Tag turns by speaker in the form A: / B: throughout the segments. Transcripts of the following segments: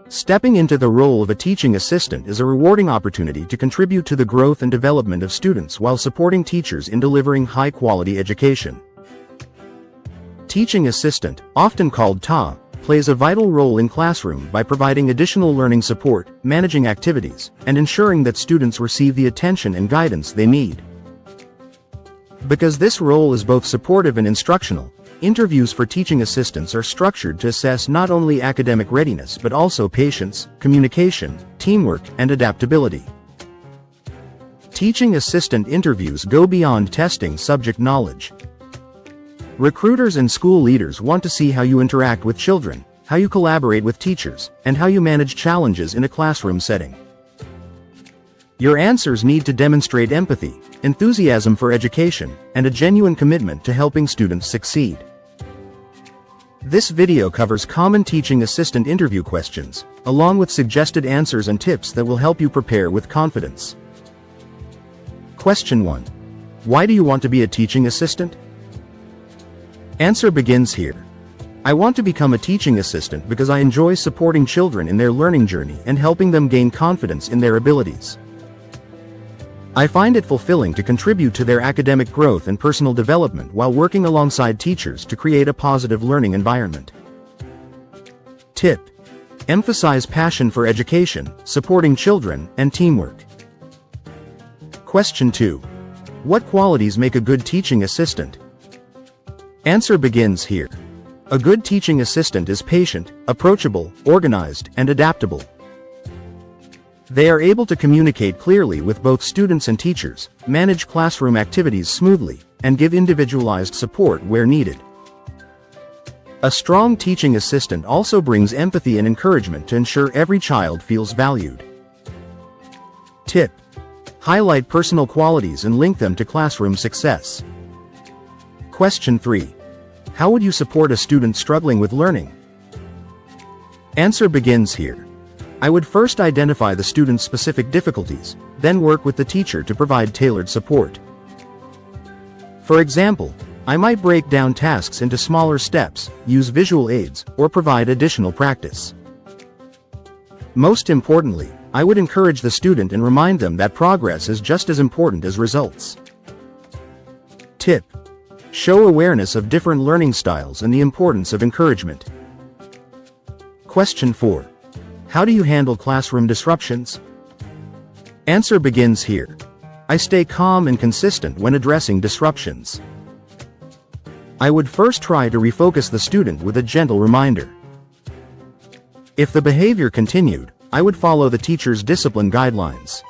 A: Stepping into the role of a teaching assistant is a rewarding opportunity to contribute to the growth and development of students while supporting teachers in delivering high-quality education. Teaching assistant, often called TA, plays a vital role in classroom by providing additional learning support, managing activities, and ensuring that students receive the attention and guidance they need. Because this role is both supportive and instructional, interviews for teaching assistants are structured to assess not only academic readiness but also patience, communication, teamwork, and adaptability. Teaching assistant interviews go beyond testing subject knowledge. Recruiters and school leaders want to see how you interact with children, how you collaborate with teachers, and how you manage challenges in a classroom setting. Your answers need to demonstrate empathy, enthusiasm for education, and a genuine commitment to helping students succeed. This video covers common teaching assistant interview questions, along with suggested answers and tips that will help you prepare with confidence. Question 1. Why do you want to be a teaching assistant? Answer begins here. I want to become a teaching assistant because I enjoy supporting children in their learning journey and helping them gain confidence in their abilities. I find it fulfilling to contribute to their academic growth and personal development while working alongside teachers to create a positive learning environment. Tip: emphasize passion for education, supporting children, and teamwork. Question 2. What qualities make a good teaching assistant? Answer begins here. A good teaching assistant is patient, approachable, organized, and adaptable. They are able to communicate clearly with both students and teachers, manage classroom activities smoothly, and give individualized support where needed. A strong teaching assistant also brings empathy and encouragement to ensure every child feels valued. Tip: highlight personal qualities and link them to classroom success. Question 3. How would you support a student struggling with learning? Answer begins here. I would first identify the student's specific difficulties, then work with the teacher to provide tailored support. For example, I might break down tasks into smaller steps, use visual aids, or provide additional practice. Most importantly, I would encourage the student and remind them that progress is just as important as results. Tip: show awareness of different learning styles and the importance of encouragement. Question 4. How do you handle classroom disruptions? Answer begins here. I stay calm and consistent when addressing disruptions. I would first try to refocus the student with a gentle reminder. If the behavior continued, I would follow the teacher's discipline guidelines.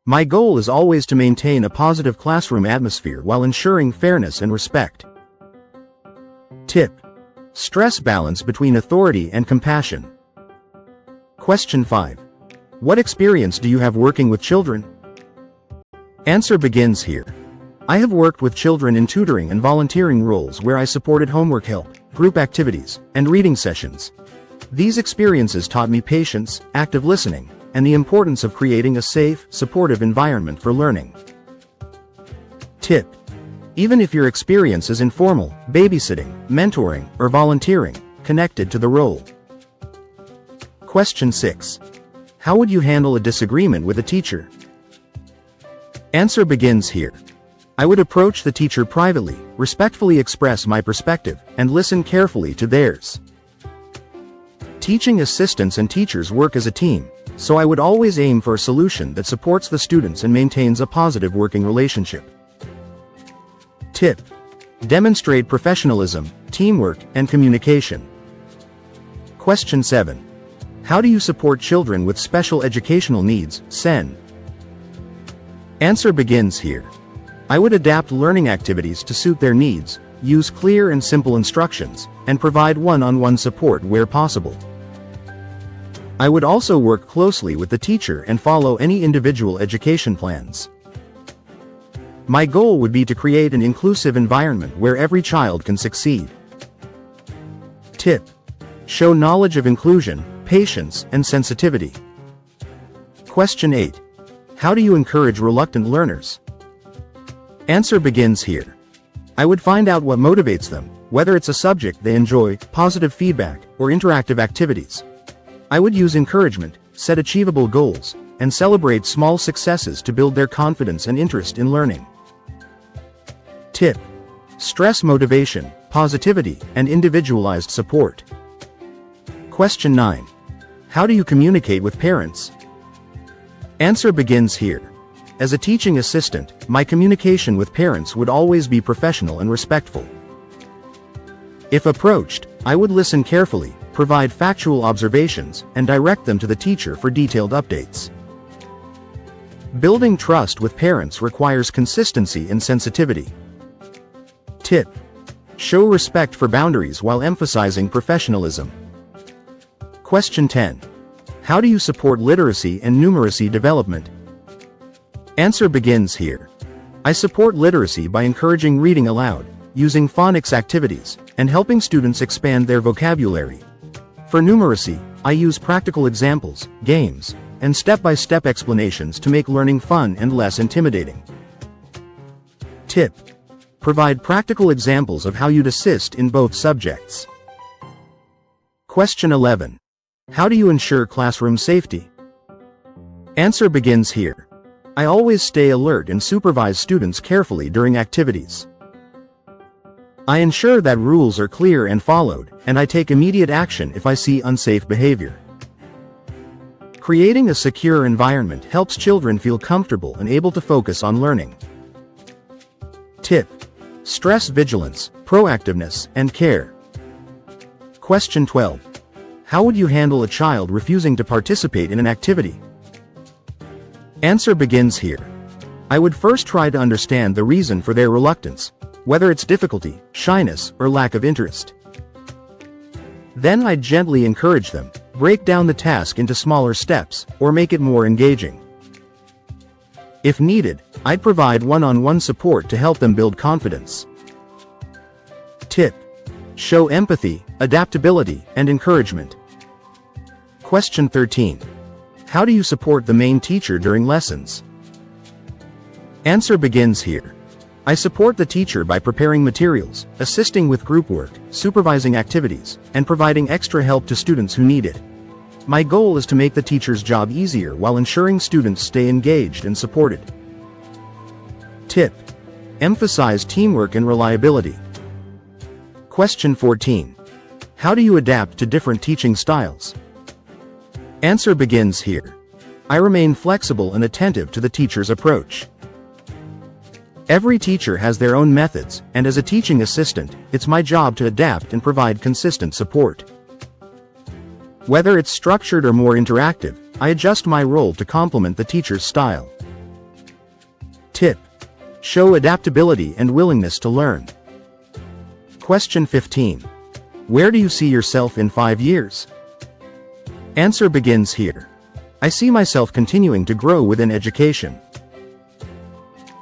A: My goal is always to maintain a positive classroom atmosphere while ensuring fairness and respect. Tip: stress balance between authority and compassion. Question 5. What experience do you have working with children? Answer begins here. I have worked with children in tutoring and volunteering roles where I supported homework help, group activities, and reading sessions. These experiences taught me patience, active listening, and the importance of creating a safe, supportive environment for learning. Tip: even if your experience is informal, babysitting, mentoring, or volunteering, connected to the role. Question 6. How would you handle a disagreement with a teacher? Answer begins here. I would approach the teacher privately, respectfully express my perspective, and listen carefully to theirs. Teaching assistants and teachers work as a team, so I would always aim for a solution that supports the students and maintains a positive working relationship. Tip: demonstrate professionalism, teamwork, and communication. Question 7. How do you support children with special educational needs, SEN? Answer begins here. I would adapt learning activities to suit their needs, use clear and simple instructions, and provide one-on-one support where possible. I would also work closely with the teacher and follow any individual education plans. My goal would be to create an inclusive environment where every child can succeed. Tip: show knowledge of inclusion, patience, and sensitivity. Question 8. How do you encourage reluctant learners? Answer begins here. I would find out what motivates them, whether it's a subject they enjoy, positive feedback, or interactive activities. I would use encouragement, set achievable goals, and celebrate small successes to build their confidence and interest in learning. Tip: stress motivation, positivity, and individualized support. Question 9. How do you communicate with parents? Answer begins here. As a teaching assistant, my communication with parents would always be professional and respectful. If approached, I would listen carefully, provide factual observations, and direct them to the teacher for detailed updates. Building trust with parents requires consistency and sensitivity. Tip: show respect for boundaries while emphasizing professionalism. Question 10. How do you support literacy and numeracy development? Answer begins here. I support literacy by encouraging reading aloud, using phonics activities, and helping students expand their vocabulary. For numeracy, I use practical examples, games, and step-by-step explanations to make learning fun and less intimidating. Tip: provide practical examples of how you'd assist in both subjects. Question 11. How do you ensure classroom safety? Answer begins here. I always stay alert and supervise students carefully during activities. I ensure that rules are clear and followed, and I take immediate action if I see unsafe behavior. Creating a secure environment helps children feel comfortable and able to focus on learning. Tip: stress vigilance, proactiveness, and care. Question 12. How would you handle a child refusing to participate in an activity? Answer begins here. I would first try to understand the reason for their reluctance, whether it's difficulty, shyness, or lack of interest. Then I'd gently encourage them, break down the task into smaller steps, or make it more engaging. If needed, I'd provide one-on-one support to help them build confidence. Tip: show empathy, adaptability, and encouragement. Question 13. How do you support the main teacher during lessons? Answer begins here. I support the teacher by preparing materials, assisting with group work, supervising activities, and providing extra help to students who need it. My goal is to make the teacher's job easier while ensuring students stay engaged and supported. Tip: emphasize teamwork and reliability. Question 14. How do you adapt to different teaching styles? Answer begins here. I remain flexible and attentive to the teacher's approach. Every teacher has their own methods, and as a teaching assistant, it's my job to adapt and provide consistent support. Whether it's structured or more interactive, I adjust my role to complement the teacher's style. Tip: show adaptability and willingness to learn. Question 15. Where do you see yourself in 5 years? Answer begins here. I see myself continuing to grow within education.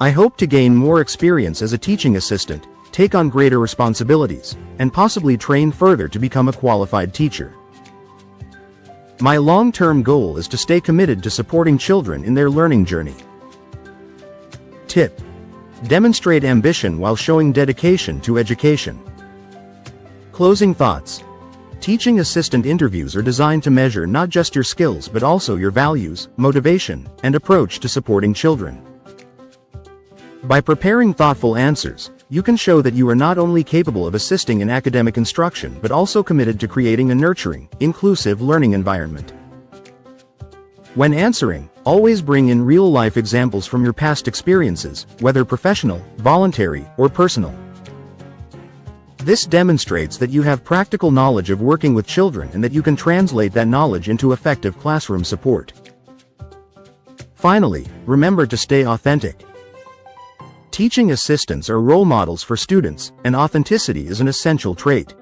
A: I hope to gain more experience as a teaching assistant, take on greater responsibilities, and possibly train further to become a qualified teacher. My long-term goal is to stay committed to supporting children in their learning journey. Tip: demonstrate ambition while showing dedication to education. Closing thoughts. Teaching assistant interviews are designed to measure not just your skills but also your values, motivation, and approach to supporting children. By preparing thoughtful answers, you can show that you are not only capable of assisting in academic instruction but also committed to creating a nurturing, inclusive learning environment. When answering, always bring in real-life examples from your past experiences, whether professional, voluntary, or personal. This demonstrates that you have practical knowledge of working with children and that you can translate that knowledge into effective classroom support. Finally, remember to stay authentic. Teaching assistants are role models for students, and authenticity is an essential trait.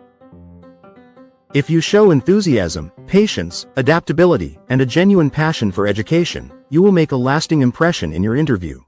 A: If you show enthusiasm, patience, adaptability, and a genuine passion for education, you will make a lasting impression in your interview.